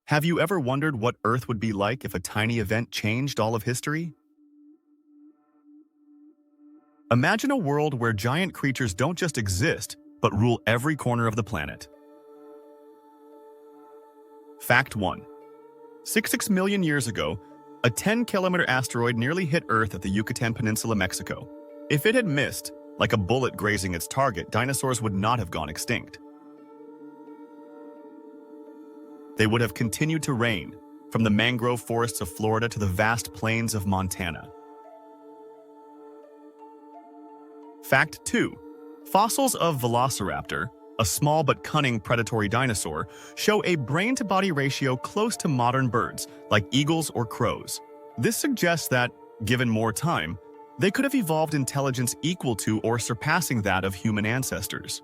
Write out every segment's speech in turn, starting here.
Have you ever wondered what Earth would be like if a tiny event changed all of history? Imagine a world where giant creatures don't just exist, but rule every corner of the planet. Fact 1. 66 million years ago, a 10-kilometer asteroid nearly hit Earth at the Yucatan Peninsula, Mexico. If it had missed, like a bullet grazing its target, dinosaurs would not have gone extinct. They would have continued to reign, from the mangrove forests of Florida to the vast plains of Montana. Fact 2. Fossils of Velociraptor, a small but cunning predatory dinosaur, show a brain-to-body ratio close to modern birds, like eagles or crows. This suggests that, given more time, they could have evolved intelligence equal to or surpassing that of human ancestors.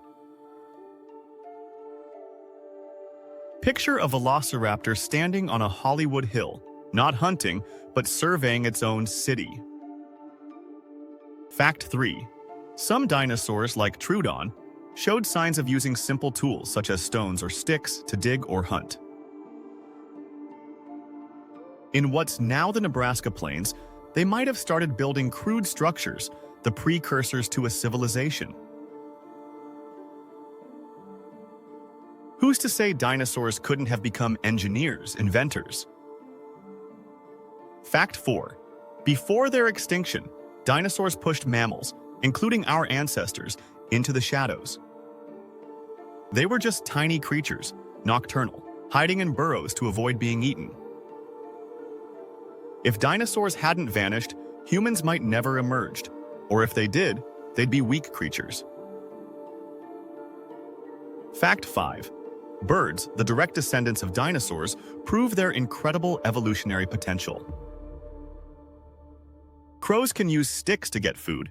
Picture a velociraptor standing on a Hollywood hill, not hunting, but surveying its own city. Fact 3. Some dinosaurs, like Troodon, showed signs of using simple tools such as stones or sticks to dig or hunt. In what's now the Nebraska plains, they might have started building crude structures, the precursors to a civilization. Who's to say dinosaurs couldn't have become engineers, inventors? Fact 4. Before their extinction, dinosaurs pushed mammals, including our ancestors, into the shadows. They were just tiny creatures, nocturnal, hiding in burrows to avoid being eaten. If dinosaurs hadn't vanished, humans might never emerged, or if they did, they'd be weak creatures. Fact 5. Birds, the direct descendants of dinosaurs, prove their incredible evolutionary potential. Crows can use sticks to get food.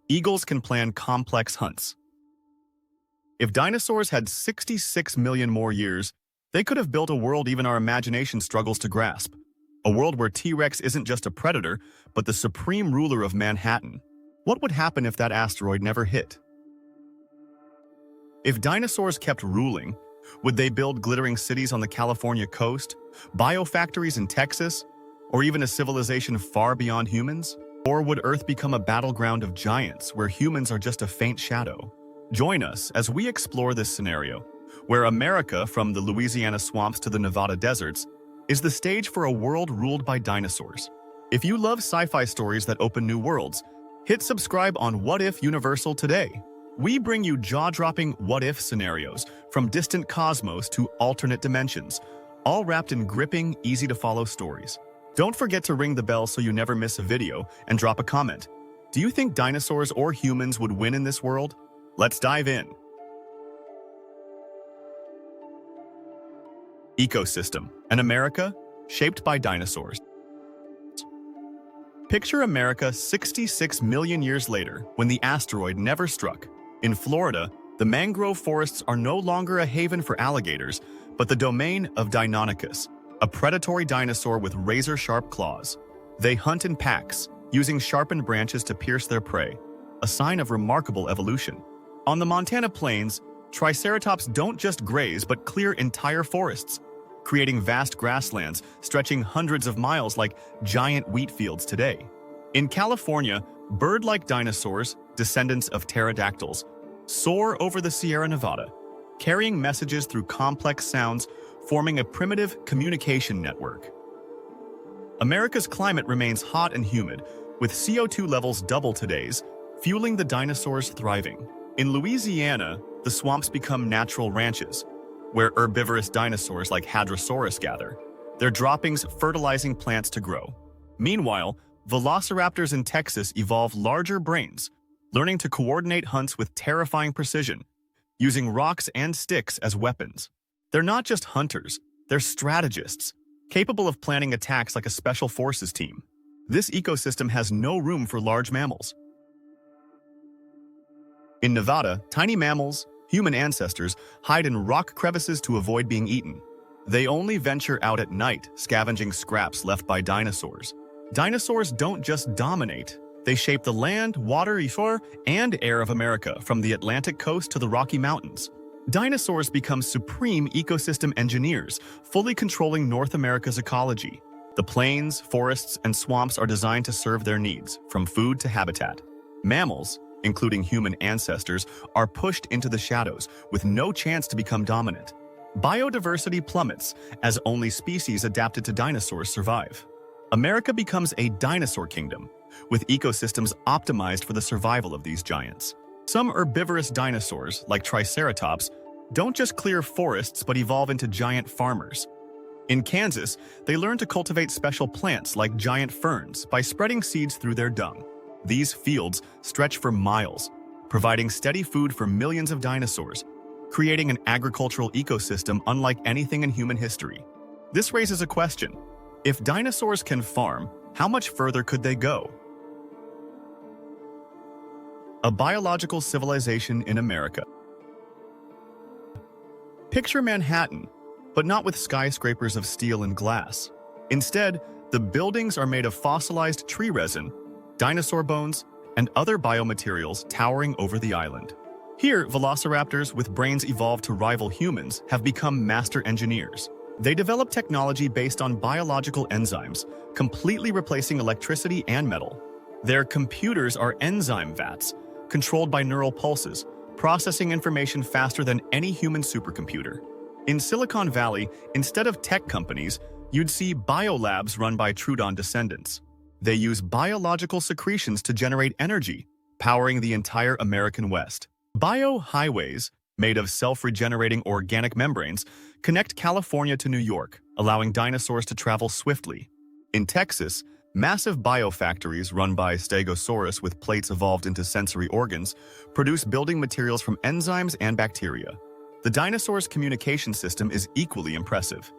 Eagles can plan complex hunts. If dinosaurs had 66 million more years, they could have built a world even our imagination struggles to grasp. A world where T-Rex isn't just a predator, but the supreme ruler of Manhattan. What would happen if that asteroid never hit? If dinosaurs kept ruling, would they build glittering cities on the California coast, biofactories in Texas, or even a civilization far beyond humans? Or would Earth become a battleground of giants where humans are just a faint shadow? Join us as we explore this scenario, where America, from the Louisiana swamps to the Nevada deserts, is the stage for a world ruled by dinosaurs. If you love sci-fi stories that open new worlds, hit subscribe on What If Universal today. We bring you jaw-dropping what-if scenarios, from distant cosmos to alternate dimensions, all wrapped in gripping, easy-to-follow stories. Don't forget to ring the bell so you never miss a video, and drop a comment. Do you think dinosaurs or humans would win in this world? Let's dive in. Ecosystem: an America shaped by dinosaurs. Picture America 66 million years later, when the asteroid never struck. In Florida, the mangrove forests are no longer a haven for alligators, but the domain of Deinonychus, a predatory dinosaur with razor-sharp claws. They hunt in packs, using sharpened branches to pierce their prey, a sign of remarkable evolution. On the Montana plains, Triceratops don't just graze but clear entire forests, creating vast grasslands stretching hundreds of miles like giant wheat fields today. In California, bird-like dinosaurs, descendants of pterodactyls, soar over the Sierra Nevada, carrying messages through complex sounds, forming a primitive communication network. America's climate remains hot and humid, with CO2 levels double today's, fueling the dinosaurs thriving. In Louisiana, the swamps become natural ranches, where herbivorous dinosaurs like Hadrosaurus gather, their droppings fertilizing plants to grow. Meanwhile, velociraptors in Texas evolve larger brains, learning to coordinate hunts with terrifying precision, using rocks and sticks as weapons. They're not just hunters, they're strategists, capable of planning attacks like a special forces team. This ecosystem has no room for large mammals. In Nevada, tiny mammals, human ancestors, hide in rock crevices to avoid being eaten. They only venture out at night, scavenging scraps left by dinosaurs. Dinosaurs don't just dominate, they shape the land, water, and air of America, from the Atlantic coast to the Rocky Mountains. Dinosaurs become supreme ecosystem engineers, fully controlling North America's ecology. The plains, forests, and swamps are designed to serve their needs, from food to habitat. Mammals, including human ancestors, are pushed into the shadows with no chance to become dominant. Biodiversity plummets as only species adapted to dinosaurs survive. America becomes a dinosaur kingdom, with ecosystems optimized for the survival of these giants. Some herbivorous dinosaurs, like Triceratops, don't just clear forests but evolve into giant farmers. In Kansas, they learn to cultivate special plants like giant ferns by spreading seeds through their dung. These fields stretch for miles, providing steady food for millions of dinosaurs, creating an agricultural ecosystem unlike anything in human history. This raises a question. If dinosaurs can farm, how much further could they go? A biological civilization in America. Picture Manhattan, but not with skyscrapers of steel and glass. Instead, the buildings are made of fossilized tree resin, dinosaur bones, and other biomaterials towering over the island. Here, velociraptors with brains evolved to rival humans have become master engineers. They develop technology based on biological enzymes, completely replacing electricity and metal. Their computers are enzyme vats, controlled by neural pulses, processing information faster than any human supercomputer. In Silicon Valley, instead of tech companies, you'd see biolabs run by Trudon descendants. They use biological secretions to generate energy, powering the entire American West. Biohighways, made of self-regenerating organic membranes, connect California to New York, allowing dinosaurs to travel swiftly. In Texas, massive biofactories run by Stegosaurus with plates evolved into sensory organs produce building materials from enzymes and bacteria. The dinosaurs' communication system is equally impressive.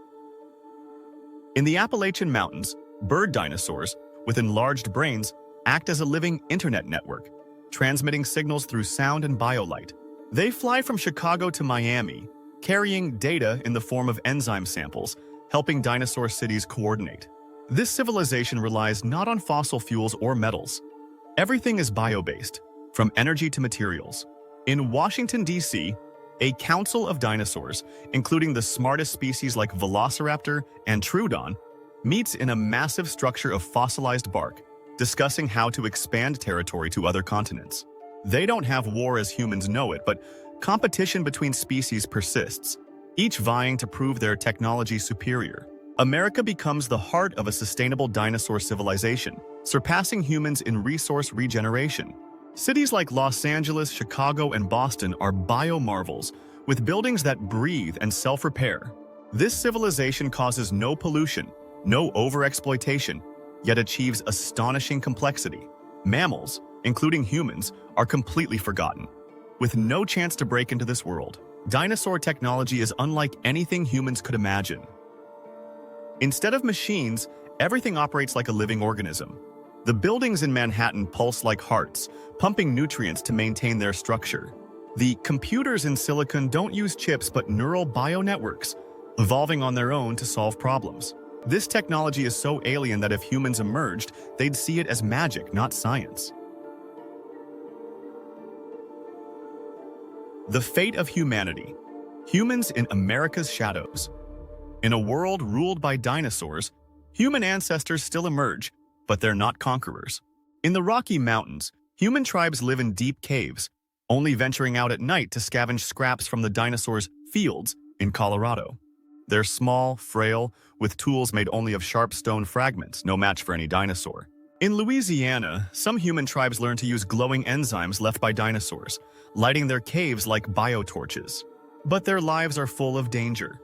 In the Appalachian Mountains, bird-dinosaurs, with enlarged brains, act as a living internet network, transmitting signals through sound and biolight. They fly from Chicago to Miami, carrying data in the form of enzyme samples, helping dinosaur cities coordinate. This civilization relies not on fossil fuels or metals. Everything is bio-based, from energy to materials. In Washington, D.C., a council of dinosaurs, including the smartest species like Velociraptor and Trudon, meets in a massive structure of fossilized bark, discussing how to expand territory to other continents. They don't have war as humans know it, but competition between species persists, each vying to prove their technology superior. America becomes the heart of a sustainable dinosaur civilization, surpassing humans in resource regeneration. Cities like Los Angeles, Chicago, and Boston are bio-marvels, with buildings that breathe and self-repair. This civilization causes no pollution, no overexploitation, yet achieves astonishing complexity. Mammals, including humans, are completely forgotten. With no chance to break into this world, dinosaur technology is unlike anything humans could imagine. Instead of machines, everything operates like a living organism. The buildings in Manhattan pulse like hearts, pumping nutrients to maintain their structure. The computers in Silicon don't use chips but neural bio-networks, evolving on their own to solve problems. This technology is so alien that if humans emerged, they'd see it as magic, not science. The fate of humanity. Humans in America's shadows. In a world ruled by dinosaurs, human ancestors still emerge, but they're not conquerors. In the Rocky Mountains, human tribes live in deep caves, only venturing out at night to scavenge scraps from the dinosaurs' fields in Colorado. They're small, frail, with tools made only of sharp stone fragments, no match for any dinosaur. In Louisiana, some human tribes learn to use glowing enzymes left by dinosaurs, lighting their caves like biotorches. But their lives are full of danger.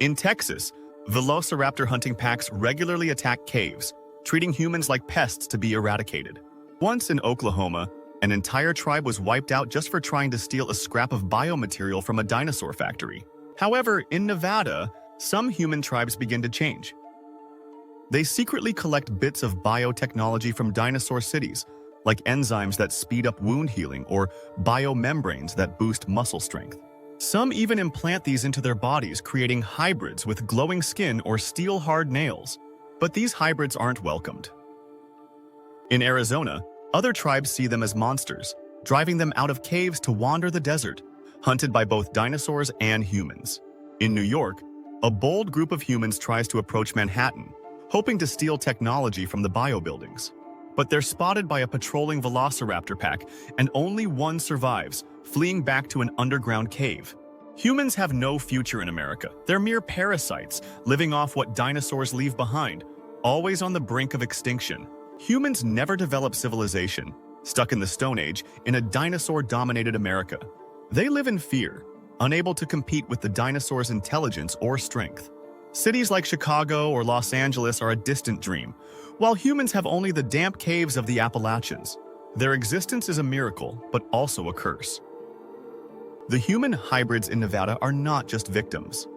In Texas, Velociraptor hunting packs regularly attack caves, treating humans like pests to be eradicated. Once in Oklahoma, an entire tribe was wiped out just for trying to steal a scrap of biomaterial from a dinosaur factory. However, in Nevada, some human tribes begin to change. They secretly collect bits of biotechnology from dinosaur cities, like enzymes that speed up wound healing or biomembranes that boost muscle strength. Some even implant these into their bodies, creating hybrids with glowing skin or steel-hard nails. But these hybrids aren't welcomed. In Arizona, other tribes see them as monsters, driving them out of caves to wander the desert, hunted by both dinosaurs and humans. In New York, a bold group of humans tries to approach Manhattan, hoping to steal technology from the biobuildings. But they're spotted by a patrolling Velociraptor pack, and only one survives, fleeing back to an underground cave. Humans have no future in America. They're mere parasites, living off what dinosaurs leave behind, always on the brink of extinction. Humans never develop civilization, stuck in the Stone Age in a dinosaur-dominated America. They live in fear, unable to compete with the dinosaurs' intelligence or strength. Cities like Chicago or Los Angeles are a distant dream, while humans have only the damp caves of the Appalachians. Their existence is a miracle, but also a curse. The human hybrids in Nevada are not just victims.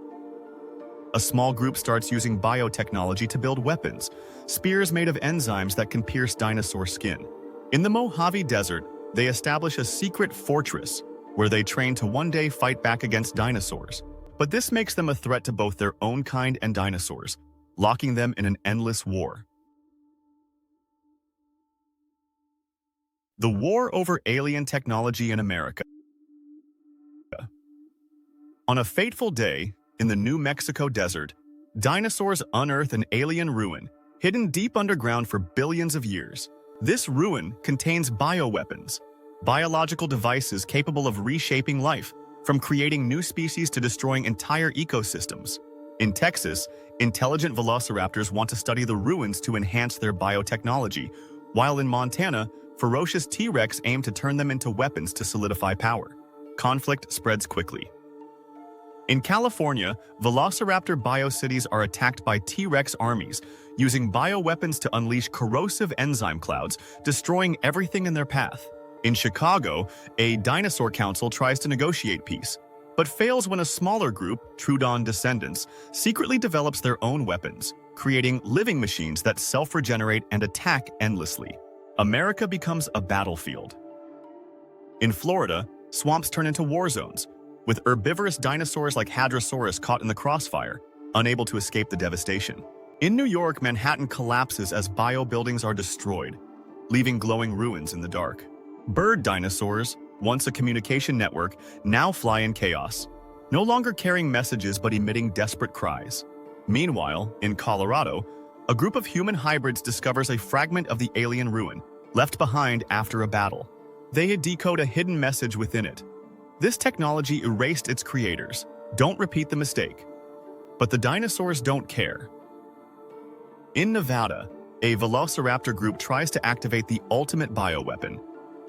A small group starts using biotechnology to build weapons, spears made of enzymes that can pierce dinosaur skin. In the Mojave Desert, they establish a secret fortress where they train to one day fight back against dinosaurs. But this makes them a threat to both their own kind and dinosaurs, locking them in an endless war. The war over alien technology in America. On a fateful day in the New Mexico desert, dinosaurs unearth an alien ruin hidden deep underground for billions of years. This ruin contains bioweapons, biological devices capable of reshaping life, from creating new species to destroying entire ecosystems. In Texas, intelligent velociraptors want to study the ruins to enhance their biotechnology, while in Montana, ferocious T-Rex aim to turn them into weapons to solidify power. Conflict spreads quickly. In California, Velociraptor biocities are attacked by T-Rex armies, using bioweapons to unleash corrosive enzyme clouds, destroying everything in their path. In Chicago, a dinosaur council tries to negotiate peace, but fails when a smaller group, Troodon descendants, secretly develops their own weapons, creating living machines that self-regenerate and attack endlessly. America becomes a battlefield. In Florida, swamps turn into war zones, with herbivorous dinosaurs like Hadrosaurus caught in the crossfire, unable to escape the devastation. In New York, Manhattan collapses as biobuildings are destroyed, leaving glowing ruins in the dark. Bird-dinosaurs, once a communication network, now fly in chaos, no longer carrying messages but emitting desperate cries. Meanwhile, in Colorado, a group of human hybrids discovers a fragment of the alien ruin, left behind after a battle. They decode a hidden message within it. This technology erased its creators. Don't repeat the mistake. But the dinosaurs don't care. In Nevada, a Velociraptor group tries to activate the ultimate bioweapon,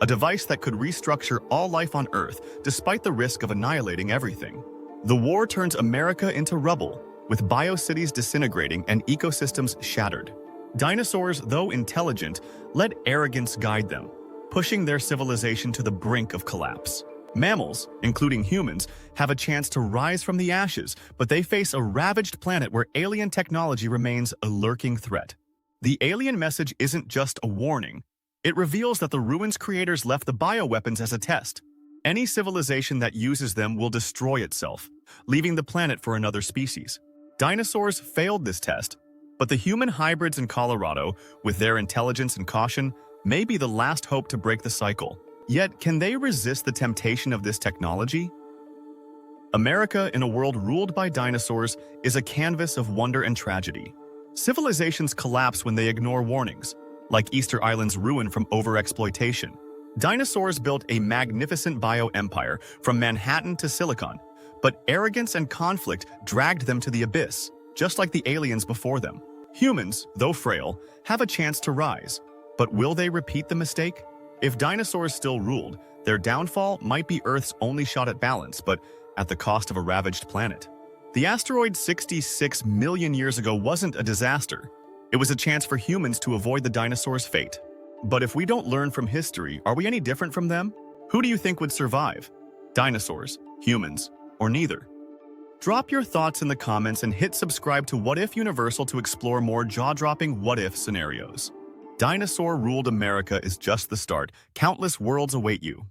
a device that could restructure all life on Earth despite the risk of annihilating everything. The war turns America into rubble, with biocities disintegrating and ecosystems shattered. Dinosaurs, though intelligent, let arrogance guide them, pushing their civilization to the brink of collapse. Mammals, including humans, have a chance to rise from the ashes, but they face a ravaged planet where alien technology remains a lurking threat. The alien message isn't just a warning. It reveals that the ruins creators left the bioweapons as a test. Any civilization that uses them will destroy itself, leaving the planet for another species. Dinosaurs failed this test, but the human hybrids in Colorado, with their intelligence and caution, may be the last hope to break the cycle. Yet, can they resist the temptation of this technology? America, in a world ruled by dinosaurs, is a canvas of wonder and tragedy. Civilizations collapse when they ignore warnings, like Easter Island's ruin from overexploitation. Dinosaurs built a magnificent bio-empire from Manhattan to Silicon, but arrogance and conflict dragged them to the abyss, just like the aliens before them. Humans, though frail, have a chance to rise, but will they repeat the mistake? If dinosaurs still ruled, their downfall might be Earth's only shot at balance, but at the cost of a ravaged planet. The asteroid 66 million years ago wasn't a disaster. It was a chance for humans to avoid the dinosaurs' fate. But if we don't learn from history, are we any different from them? Who do you think would survive? Dinosaurs, humans, or neither? Drop your thoughts in the comments and hit subscribe to What If Universal to explore more jaw-dropping what-if scenarios. Dinosaur-ruled America is just the start. Countless worlds await you.